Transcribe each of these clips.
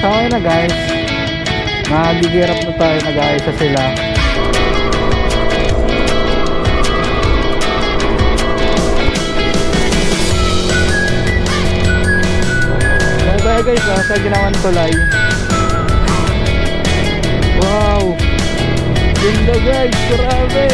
So okay na guys, magigirap na tayo, nag-aayos na sila. So tayo guys, sa ginawan tulay. Wow, ganda guys, grabe.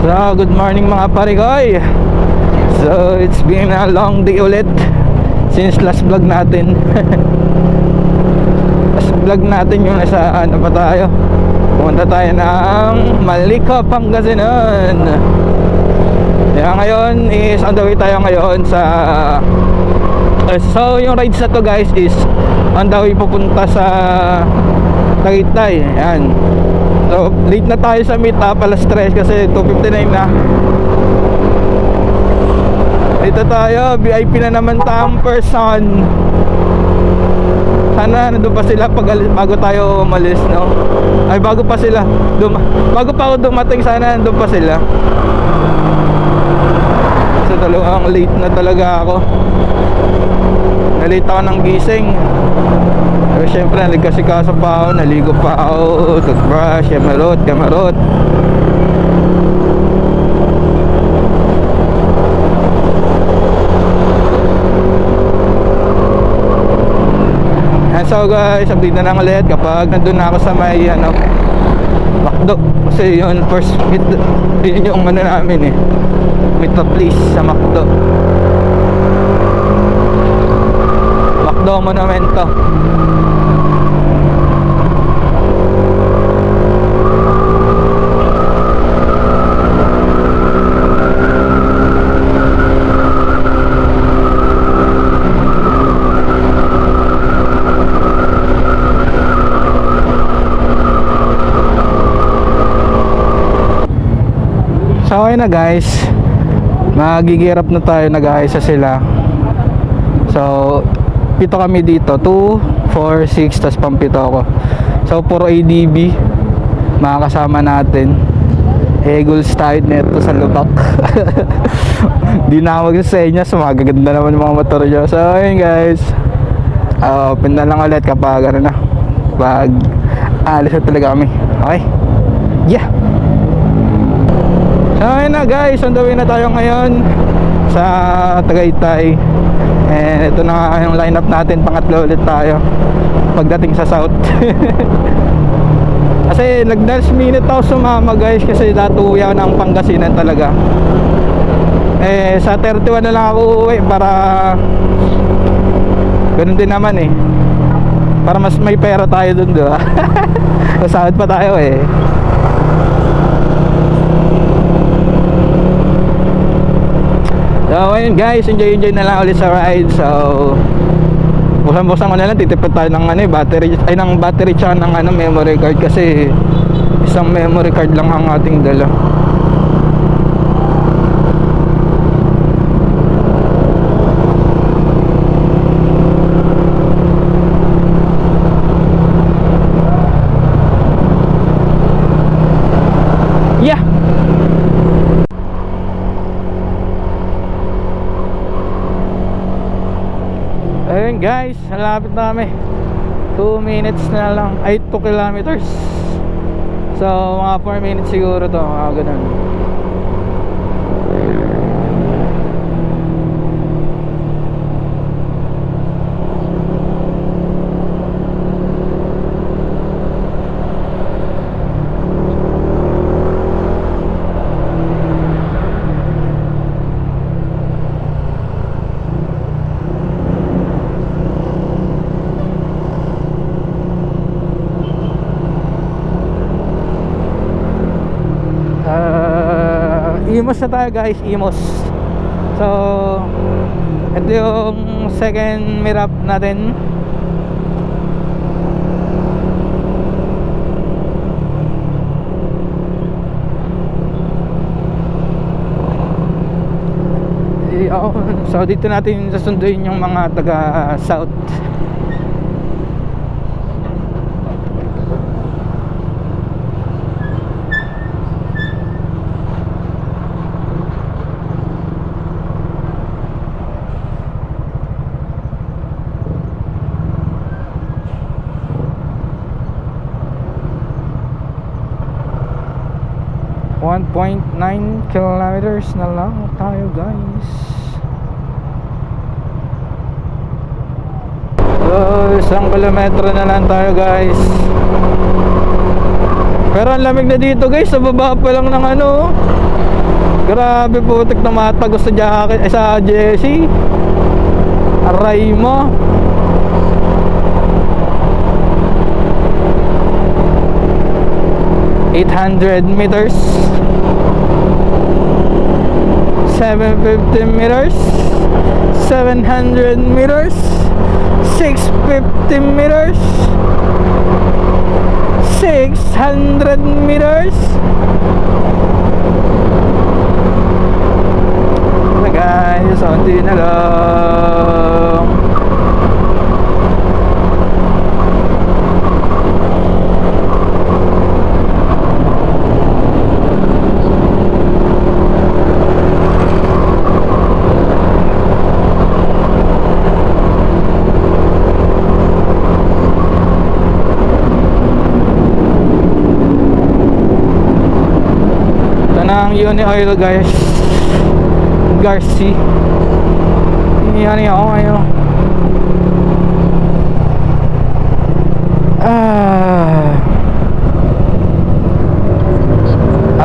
So, good morning mga parikoy. So, it's been a long day ulit since last vlog natin. Last vlog natin yung nasa ano pa tayo. Pumunta tayo ng Maliko, Pangasinan. Kaya ngayon is on the way tayo ngayon sa so yung rides na to guys is on the way pupunta sa Tagaytay. Ayan. So, late na tayo sa meet up, alas 3 kasi 2:59 na. Dito tayo, VIP na naman tayong person. Sana nandun pa sila bago tayo umalis, no? Ay, bago pa sila bago pa ako dumating, sana nandun pa sila. So, talagang late na talaga ako. Nalate ako ng gising. Pero syempre nagkasikaso pa ako, naligo pa ako, toothbrush, kamarot. And so guys, update na lang ulit kapag nandun na ako sa may Macdo. Kasi yun first meet, yun yung ano namin meet up place sa Macdo. Macdo Monumento. So okay na guys, magigirap na tayo, nag-aayos na sila. So 7 kami dito, 2, 4, 6, tas pampito ako. So puro ADB makakasama natin. Eagles tayo neto sa lubak. Di na ako magsasenyas, magaganda naman mga motor nyo. So ayun guys, open na lang ulit kapag ano na, pag alis na talaga kami. Okay, yeah. So ayun na guys, on the way na tayo ngayon sa Tagaytay. And ito na nga yung lineup natin, pangatlo ulit tayo pagdating sa South. Kasi nag-last minute ako sumama guys, kasi dati uwi ako ng Pangasinan talaga. Sa 31 na lang ako uwi para ganun din naman para mas may pera tayo dun, diba? Sasahod pa tayo So ayun guys, enjoy na lang ulit sa ride. So buksan ko na lang, titipid tayo ng battery tsaka ng memory card, kasi isang memory card lang ang ating dala. Yeah. Ayun guys, malapit na kami. 2 minutes na lang, ay 2 kilometers. So mga 4 minutes siguro to, mga ganun. Imos na tayo guys, Imos. So ito yung second mirap natin. So dito natin sasunduin yung mga taga south. .9 kilometers na lang tayo guys. So 1 kilometro na lang tayo guys. Pero ang lamig na dito guys, sa baba pa lang ng ano. Grabe, putik na matagos sa jacket, sa Jessie. Aray mo. $800 750 meters 700 meters 650 meters 600 meters. So guys, onti na lang. Ang Uni Oil guys, Garci. Yan ako ngayon.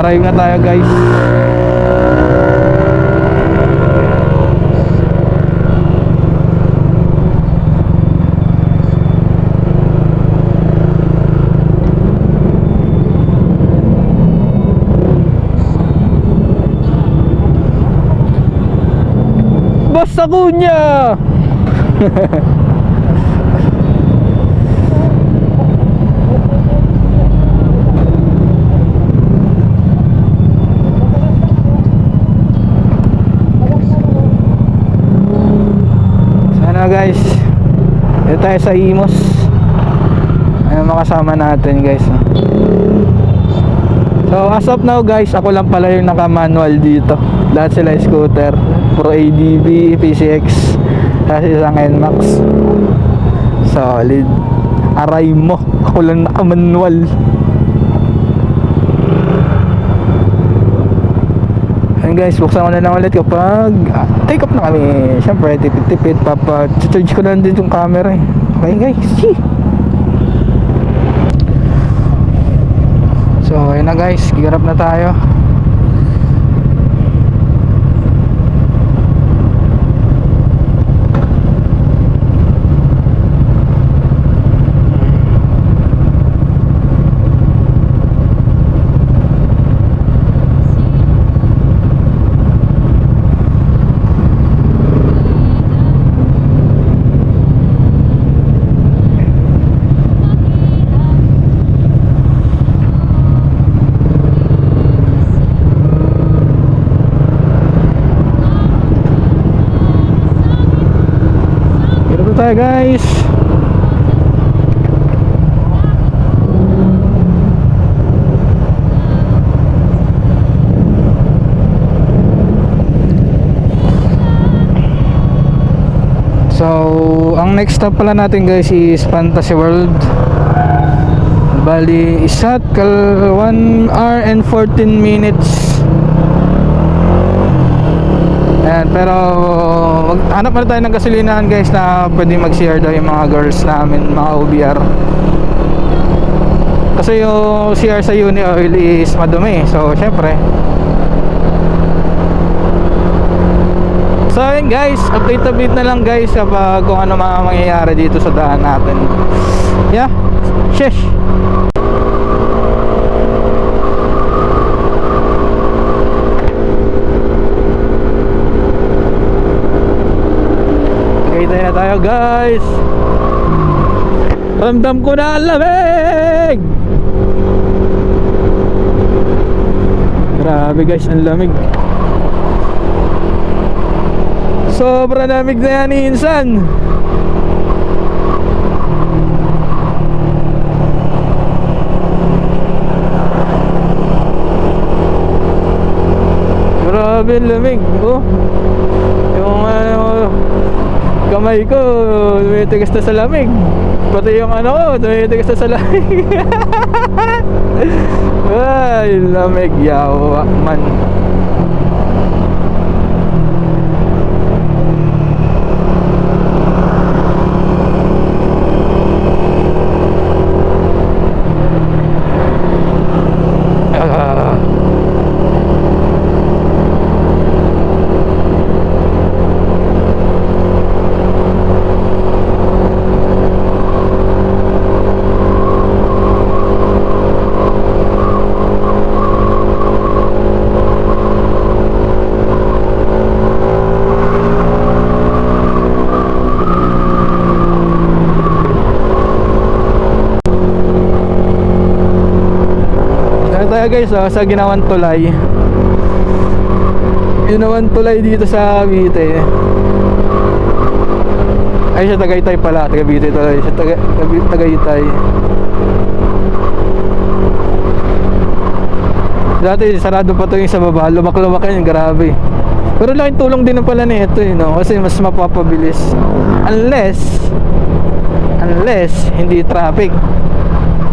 Arrive na tayo guys. Basta kunya. Sana guys, dito tayo sa Imos. Ayun makasama natin guys. So as of now guys, ako lang pala yung naka-manual dito. Lahat sila scooter, puro ADB, PCX, kasi isang NMAX. Solid. Aray mo, ako lang naka-manual. And guys, buksan ko na lang ulit kapag take off na kami. Siyempre, tipid-tipid, charge ko na din yung camera eh. Okay guys, see. So ayun na guys, gigarap na tayo. Tayo guys. So ang next stop pala natin guys is Fantasy World. Bali isat 1 hour and 14 minutes. Ayan, pero hanap na tayo ng gasolinahan guys na pwede mag-share daw yung mga girls namin, mga OBR. Kasi yung CR sa Uni Oil is madumi. So syempre. So ayun guys, update na lang guys kapag kung ano mga mangyayari dito sa daan natin. Yeah, sheesh. tayo guys. Ramdam ko na ang lamig. Grabe guys, ang lamig. Sobra lamig na yan insan. Grabe ang lamig. Oh, yung kamay ko tumitigas na sa lamig. Pati yung ano ko tumitigas na sa lamig. Ay, lamig yawa man. Guys, sa ginawang tulay dito sa Cavite. Ay, sa Tagaytay pala, Cavite tulay sa Tagaytay. Dati sarado pa to yung sa baba, lumak-lumak yan, grabe. Pero laking tulong din pala nito no? Kasi mas mapapabilis unless hindi traffic,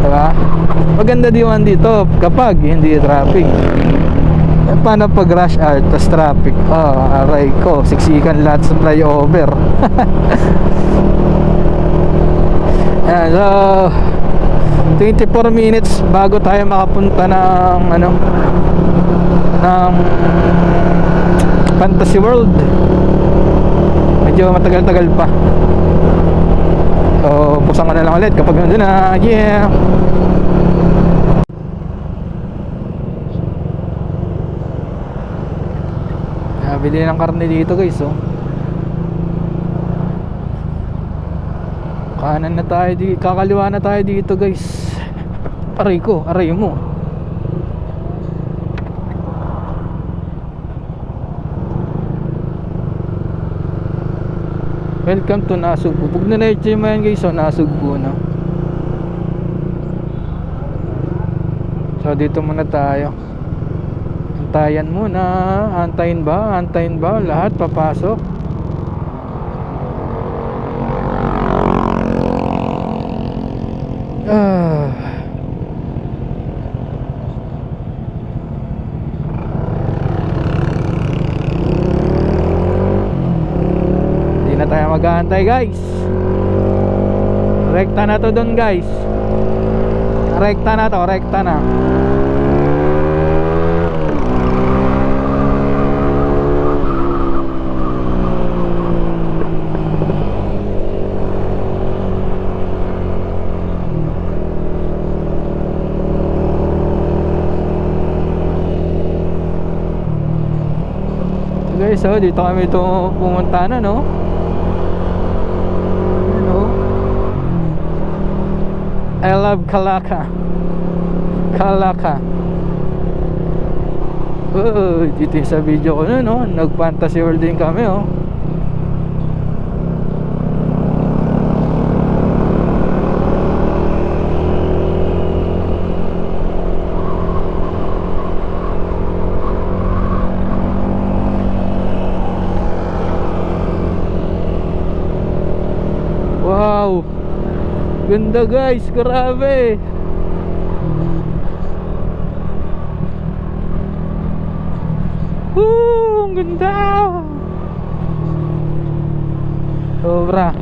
diba? Maganda diwan dito kapag hindi traffic. Paano pag rush hour tas traffic? Aray ko, siksikan lahat sa flyover. Ayan, so 24 minutes bago tayo makapunta ng ng Fantasy World. Medyo matagal-tagal pa. So buksan ko na lang ulit kapag nandun na. Yeah. Bili ng karne dito guys, oh. Kanan na tayo dito, kakaliwa na tayo dito guys. Aray ko, aray mo. Welcome to Nasugbu. Pag na-leche mo yan guys, so Nasugbu na. So dito muna tayo. Antayin muna. Antayin ba? Lahat papasok. Hindi na tayo mag-aantay guys. Rekta na to dun guys. Rekta na. Guys, so dito kami pumunta na, no? Ano? I love Calaca. Dito sa video ko na, no? Nag-Fantasy World din kami, oh. Wow, ganda guys, grabe. Ang ganda. Sobra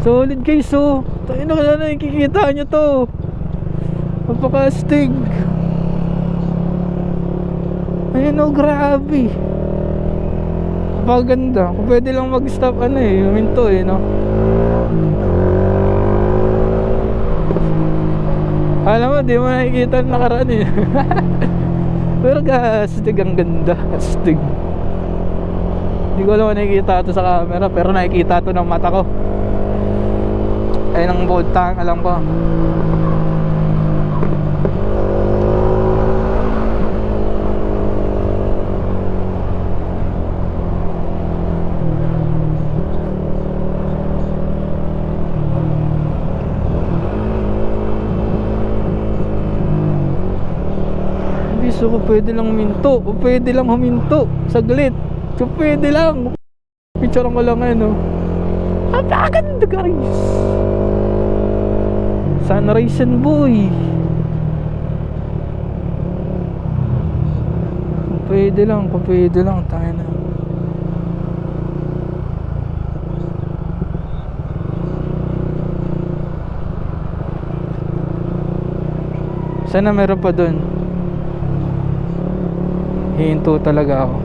solid guys, oh. Tayo na nakikita nyo to. Napaka-astig. Ayun, oh, grabe. Napakaganda. Kung pwede lang mag-stop huminto, no? Alam mo, di mo nakikita nakaraan, Pero astig, ang ganda. Astig. Hindi ko alam kung nakikita ito sa camera, pero nakikita ito ng mata ko. Ayun ang bolt tank, alam ko. Biso ko pwede lang huminto. O pwede lang huminto. Saglit. So pwede lang. Picture ko lang ngayon, oh. Napakaganda guys. Sunrise and boy. Kung pwede lang, tayo na. Sana meron pa dun. Hihinto talaga ako.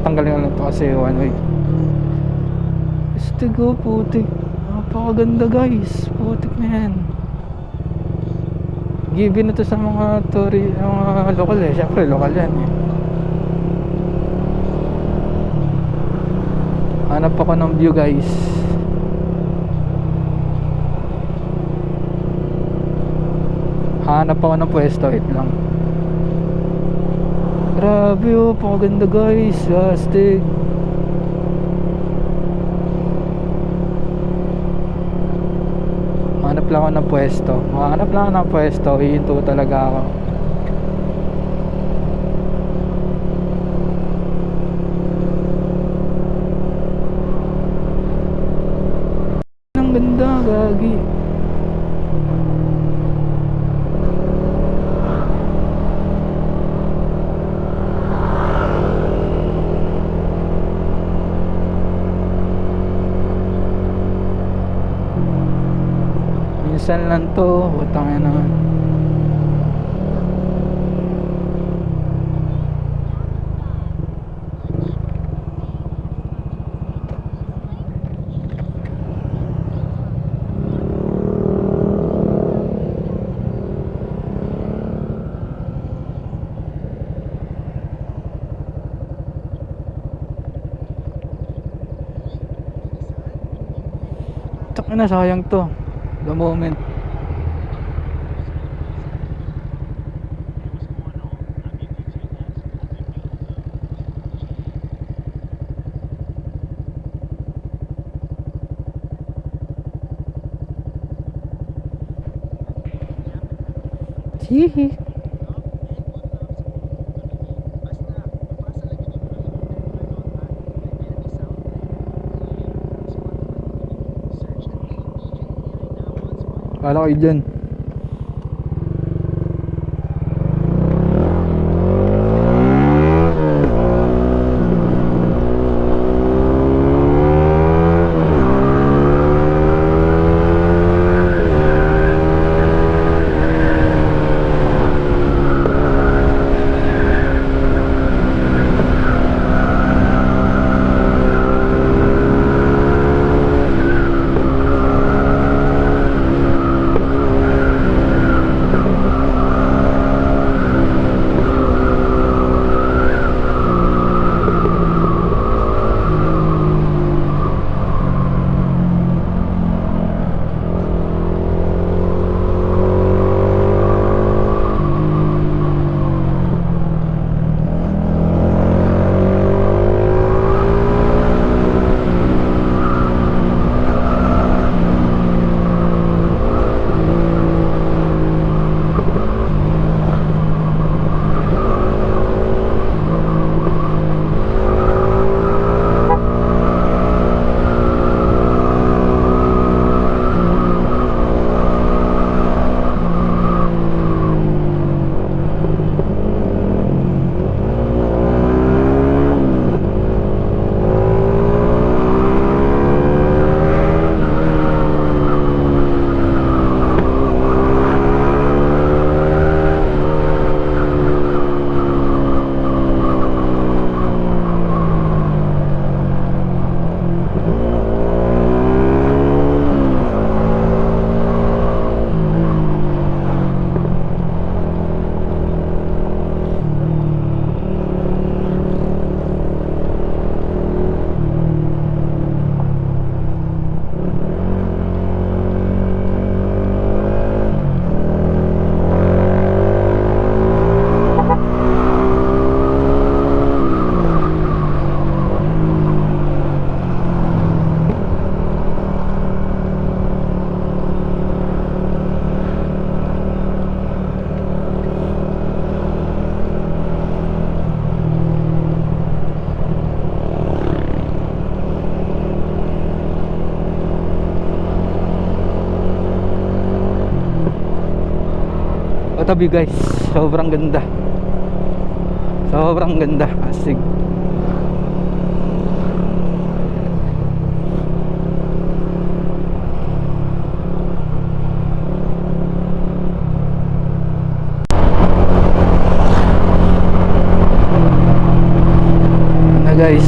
Tanggalin ko lang to kasi one way. Este go, putik. Napakaganda guys. Putik na yan. Given na to sa mga mga lokal eh. Siyempre lokal yan eh. Hanap ako ng view guys. Hanap ako ng pwesto. Wait lang. Grabe oh, pakaganda guys. Astig. Hanap lang ako ng pwesto. Hihinto talaga ako. Ang ganda, gagi. Minsan lang to, utang na naman. Taka na, sayang to. The moment. Hihi. Kala ko dyan. katabi guys. Sobrang ganda. Sobrang ganda. Astig. Na guys.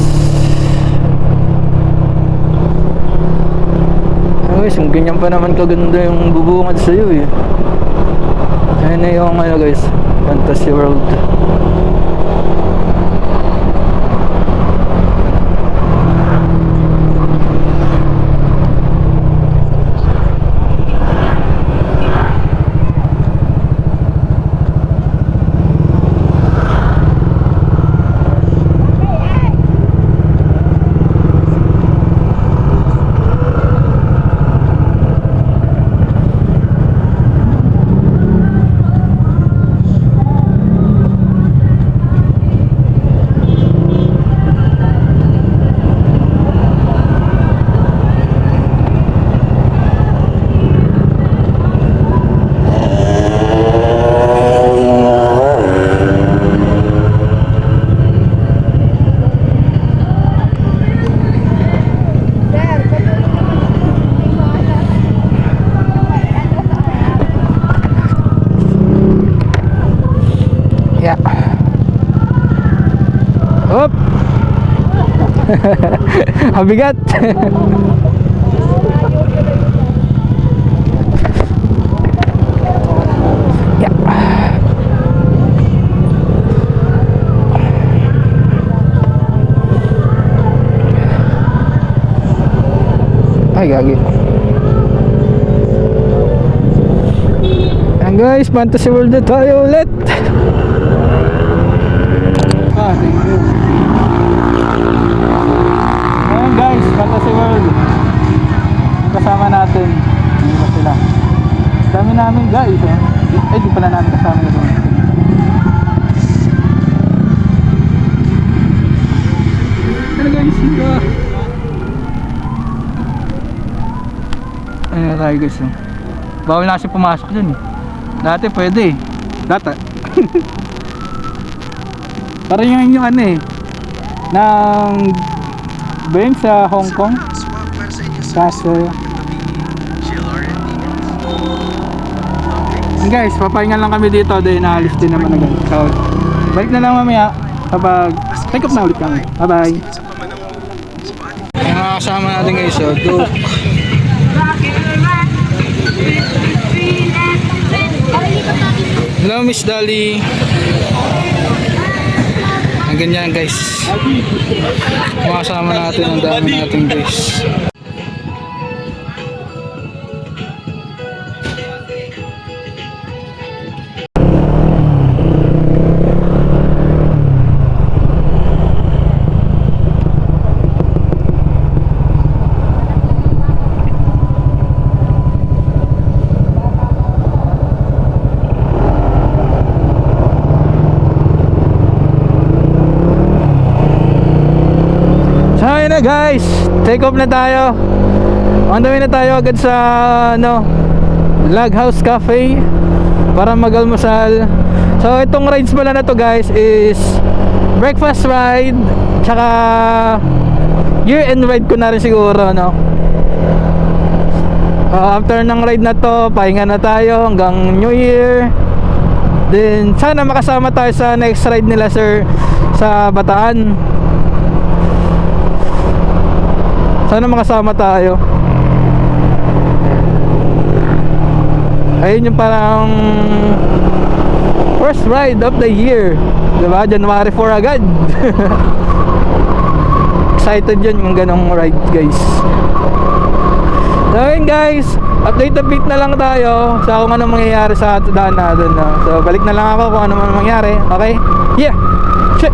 Guys, kung ganyan pa naman kaganda yung bubungad sa'yo eh. Ayan na yung ano guys, Fantasy World. Yeah. Hop. Habigat. Yeah. Ay, gagi. Ayan guys, Fantasy World na tayo ulit. Thank you. Ayan guys, Fantasy World. Kasama natin. Hindi ba sila? Dami namin guys. Ay, di pala namin kasama na doon. Ano guys, hindi. Ayan na tayo guys. Bawal na kasi pumasok dun eh. Dati pwede eh. Dati. Parang yung ano eh ng bank sa Hong Kong. Kaso guys, papahinga lang kami dito dahil naalis din naman agad. So, balik na lang mamaya kapag take up na ulit kami. Bye bye. Yung mga kasama natin guys, so Duke. Hello Miss Dolly. Ganyan guys, makasama natin ang dami natin guys. Ayun na guys, take off na tayo. On the way na tayo agad sa Log House Cafe para mag-almusal. So itong rides pala na to guys is breakfast ride, tsaka year-end ride ko na rin siguro after ng ride na to, pahinga na tayo hanggang New Year. Then sana makasama tayo sa next ride nila sir sa Bataan. Sana makasama tayo. Ayun yung parang first ride of the year, diba? January 4 agad. Excited yun yung ganong ride guys. So ayun guys, update na lang tayo sa kung anong mangyayari sa daan natin. So balik na lang ako kung ano man mangyari. Okay? Yeah! Shit!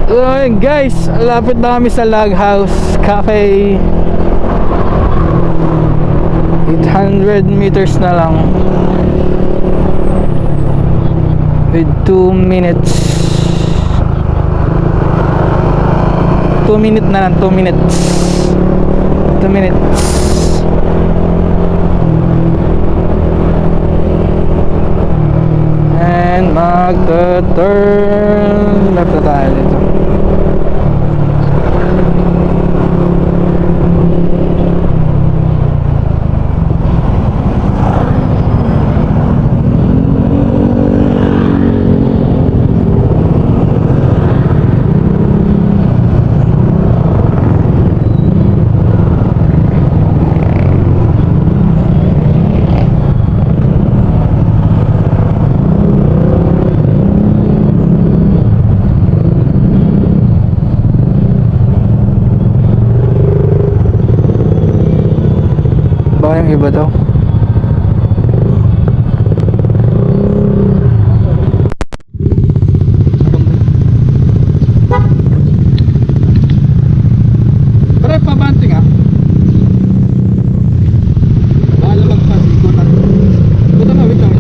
So ayun guys, lapit na kami sa Log House Cafe. 800 meters na lang with 2 minutes. 2 minutes na lang, 2 minutes. 2 minutes. And mag-turn left na tayo dito. Baka yung iba daw. Pero pabante nga. Baka lumagpas. Ikutan. Ikutan na, wait lang.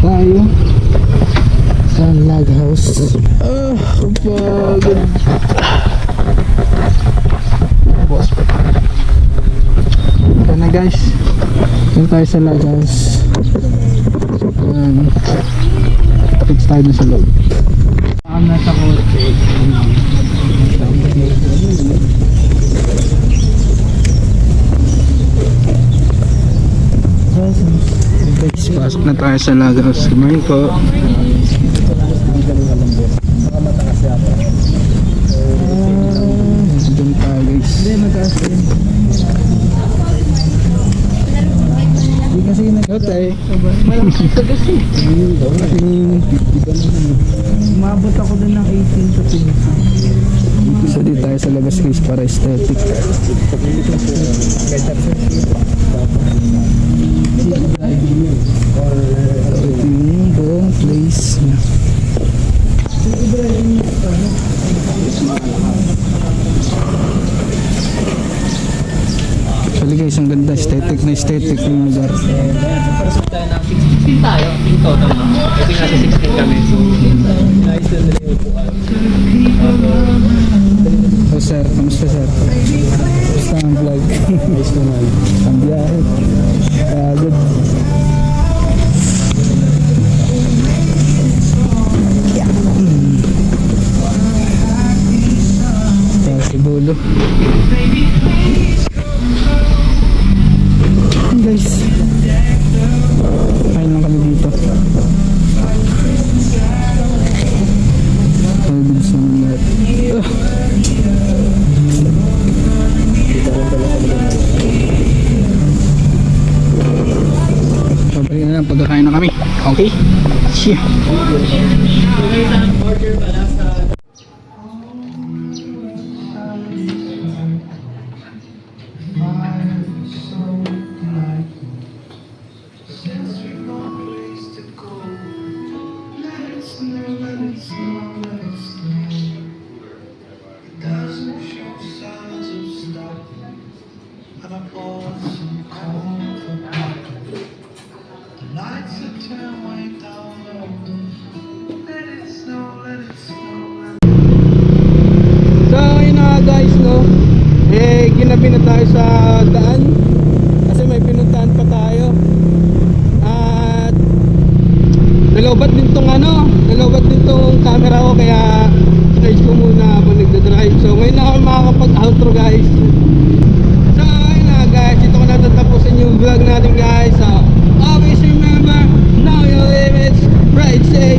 Tayo sa log house. Kapagod. Boss pa. Ito na guys. Ito tayo sa log house. Fix tayo na sa loob. Nasa kotse. Pasok na tayo sa Lagos. Good morning po. Doon tayo guys. Okay. Umabot ako doon ng 18 to 20. So dito tayo sa labas guys para aesthetic. Ito yung buong place niya. Actually guys, ang ganda, aesthetic na aesthetic yung lugar. Parasok tayo ng 16 tayo. In total na. Kasi nasa 16 kami. So, nice na nila yung upuan. So sir, kamusta sir? Kamusta ang vlog? Nice naman. Ang biyahe. Good. Si Bolo. Guys, kain lang kami dito. Ay, bilis naman lahat. Kain na kami. Okay? Siya. Okay, sa order pala sa... So yun na nga guys, no, ginabi na tayo sa daan kasi may pinuntahan pa tayo at nalobat din tong camera ko, kaya charge ko muna habang nagdadrive. So ngayon na ako makakapag-outro guys. So yun na guys, dito ko natatapusin yung vlog natin guys. So always remember, know your limits, right, say